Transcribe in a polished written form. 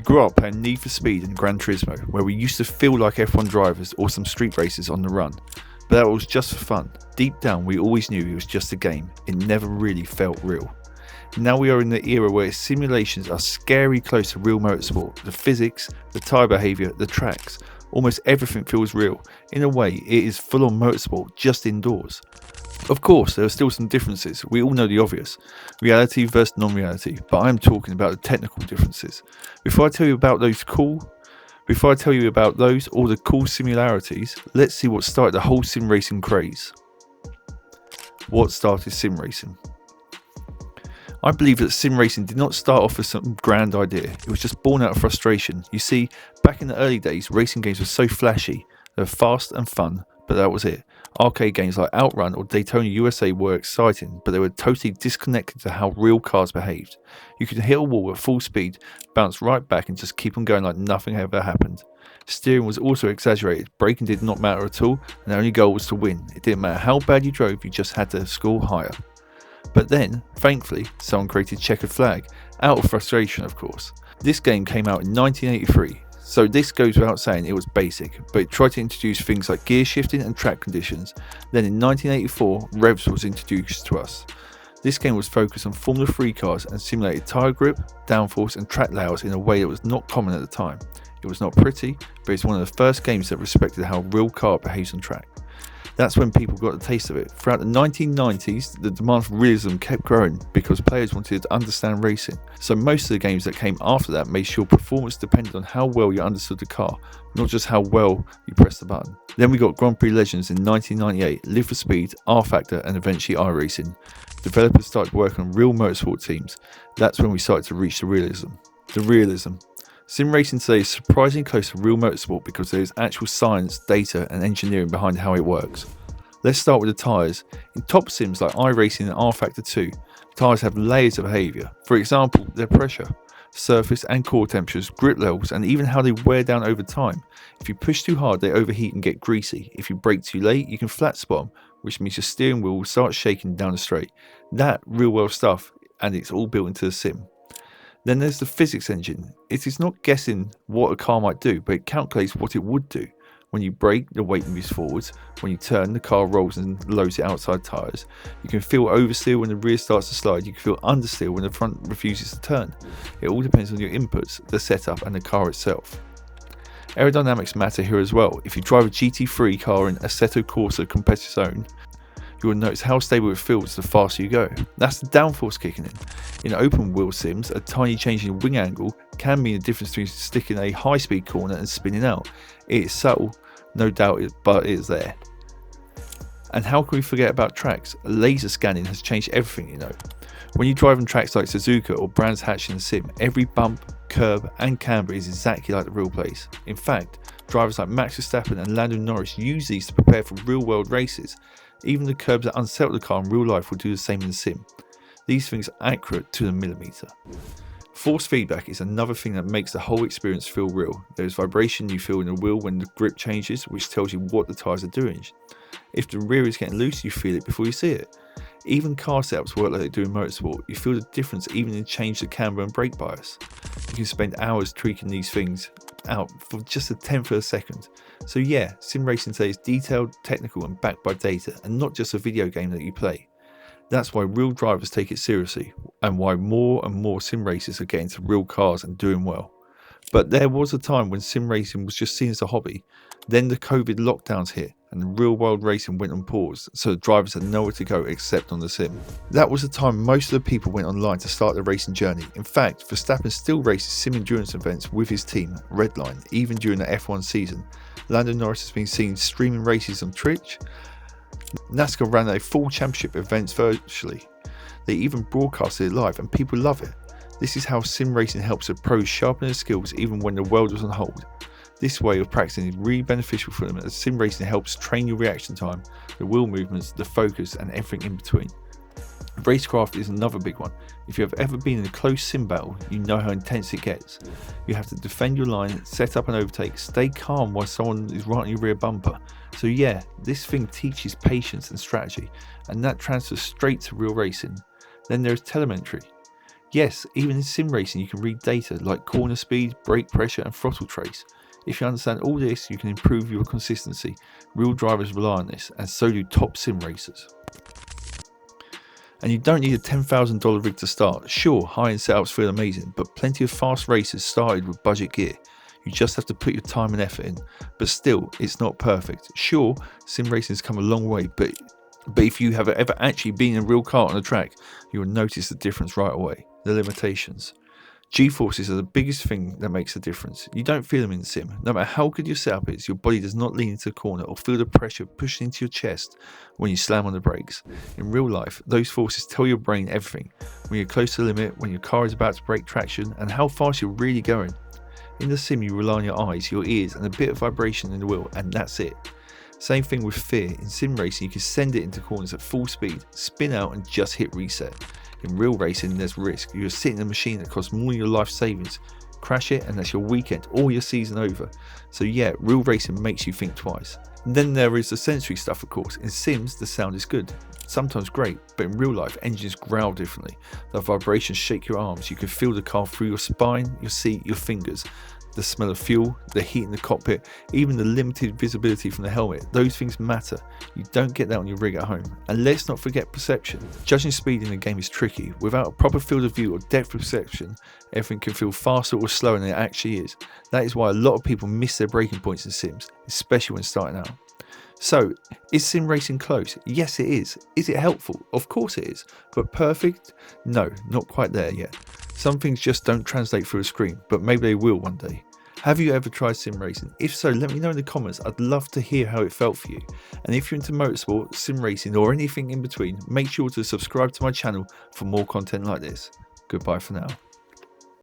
grew up playing Need for Speed and Gran Turismo, where we used to feel like F1 drivers or some street racers on the run. But that was just for fun. Deep down, we always knew it was just a game. It never really felt real. Now we are in the era where simulations are scary close to real motorsport. The physics, the tyre behaviour, the tracks, almost everything feels real. In a way, it is full on motorsport, just indoors. Of course, there are still some differences. We all know the obvious. Reality versus non-reality, but I am talking about the technical differences. Before I tell you about those or the cool similarities, let's see what started the whole sim racing craze. What started sim racing? I believe that sim racing did not start off as some grand idea. It was just born out of frustration. You see, back in the early days, racing games were so flashy. They were fast and fun, but that was it. Arcade games like Outrun or Daytona USA were exciting, but they were totally disconnected to how real cars behaved. You could hit a wall at full speed, bounce right back and just keep on going like nothing ever happened. Steering was also exaggerated, braking did not matter at all, and the only goal was to win. It didn't matter how bad you drove, you just had to score higher. But then, thankfully, someone created Checkered Flag, out of frustration of course. This game came out in 1983. So this goes without saying it was basic, but it tried to introduce things like gear shifting and track conditions. Then in 1984, Revs was introduced to us. This game was focused on Formula 3 cars and simulated tyre grip, downforce and track layouts in a way that was not common at the time. It was not pretty, but it's one of the first games that respected how a real car behaves on track. That's when people got a taste of it. Throughout the 1990s, the demand for realism kept growing because players wanted to understand racing. So most of the games that came after that made sure performance depended on how well you understood the car, not just how well you pressed the button. Then we got Grand Prix Legends in 1998, Live for Speed, R Factor and eventually iRacing. Developers started working on real motorsport teams. That's when we started to reach the realism. The realism. Sim racing today is surprisingly close to real motorsport because there is actual science, data and engineering behind how it works. Let's start with the tyres. In top sims like iRacing and R Factor 2, tyres have layers of behaviour. For example, their pressure, surface and core temperatures, grip levels and even how they wear down over time. If you push too hard, they overheat and get greasy. If you brake too late, you can flat spot them, which means your steering wheel will start shaking down the straight. That real world stuff, and it's all built into the sim. Then there's the physics engine. It is not guessing what a car might do, but it calculates what it would do. When you brake, the weight moves forwards. When you turn, the car rolls and loads the outside tyres. You can feel oversteer when the rear starts to slide. You can feel understeer when the front refuses to turn. It all depends on your inputs, the setup and the car itself. Aerodynamics matter here as well. If you drive a GT3 car in Assetto Corsa competitive zone, you will notice how stable it feels the faster you go. That's the downforce kicking in. In open wheel sims, a tiny change in wing angle can mean the difference between sticking a high speed corner and spinning out. It is subtle, no doubt, but it is there. And how can we forget about tracks? Laser scanning has changed everything, you know. When you drive on tracks like Suzuka or Brands Hatch in the sim, every bump, curb and camber is exactly like the real place. In fact, drivers like Max Verstappen and Lando Norris use these to prepare for real world races. Even the curbs that unsettle the car in real life will do the same in the sim. These things are accurate to the millimetre. Force feedback is another thing that makes the whole experience feel real. There is vibration you feel in the wheel when the grip changes, which tells you what the tyres are doing. If the rear is getting loose, you feel it before you see it. Even car setups work like they do in motorsport. You feel the difference even in change the camber and brake bias. You can spend hours tweaking these things out for just a tenth of a second. So yeah, sim racing today is detailed, technical and backed by data, and not just a video game that you play. That's why real drivers take it seriously, and why more and more sim racers are getting to real cars and doing well. But there was a time when sim racing was just seen as a hobby. Then the COVID lockdowns hit and the real world racing went on pause, so the drivers had nowhere to go except on the sim. That was the time most of the people went online to start their racing journey. In fact, Verstappen still races sim endurance events with his team, Redline, even during the F1 season. Lando Norris has been seen streaming races on Twitch. NASCAR ran a full championship events virtually. They even broadcasted it live and people love it. This is how sim racing helps the pros sharpen their skills even when the world was on hold. This way of practicing is really beneficial for them, as sim racing helps train your reaction time, the wheel movements, the focus and everything in between. Racecraft is another big one. If you have ever been in a close sim battle, you know how intense it gets. You have to defend your line, set up an overtake, stay calm while someone is right on your rear bumper. So yeah, this thing teaches patience and strategy, and that transfers straight to real racing. Then there's telemetry. Yes, even in sim racing you can read data like corner speed, brake pressure and throttle trace. If you understand all this, you can improve your consistency. Real drivers rely on this, and so do top sim racers. And you don't need a $10,000 rig to start. Sure, high-end setups feel amazing, but plenty of fast racers started with budget gear. You just have to put your time and effort in, but still, it's not perfect. Sure, sim racing's come a long way, but if you have ever actually been in a real car on a track, you will notice the difference right away. The limitations. G-forces are the biggest thing that makes a difference. You don't feel them in the sim. No matter how good your setup is, your body does not lean into the corner or feel the pressure pushed into your chest when you slam on the brakes. In real life, those forces tell your brain everything. When you're close to the limit, when your car is about to break traction, and how fast you're really going. In the sim, you rely on your eyes, your ears, and a bit of vibration in the wheel, and that's it. Same thing with fear. In sim racing, you can send it into corners at full speed, spin out, and just hit reset. In real racing, there's risk. You're sitting in a machine that costs more than your life savings. Crash it, and that's your weekend or your season over. So yeah, real racing makes you think twice. And then there is the sensory stuff, of course. In sims, the sound is good, sometimes great, but in real life, engines growl differently. The vibrations shake your arms. You can feel the car through your spine, your seat, your fingers. The smell of fuel, the heat in the cockpit, even the limited visibility from the helmet, those things matter. You don't get that on your rig at home. And let's not forget perception. Judging speed in a game is tricky. Without a proper field of view or depth of perception, everything can feel faster or slower than it actually is. That is why a lot of people miss their braking points in sims, especially when starting out. So, is sim racing close? Yes, it is. Is it helpful? Of course it is. But perfect? No, not quite there yet. Some things just don't translate through a screen, but maybe they will one day. Have you ever tried sim racing? If so, let me know in the comments. I'd love to hear how it felt for you. And if you're into motorsport, sim racing, or anything in between, make sure to subscribe to my channel for more content like this. Goodbye for now.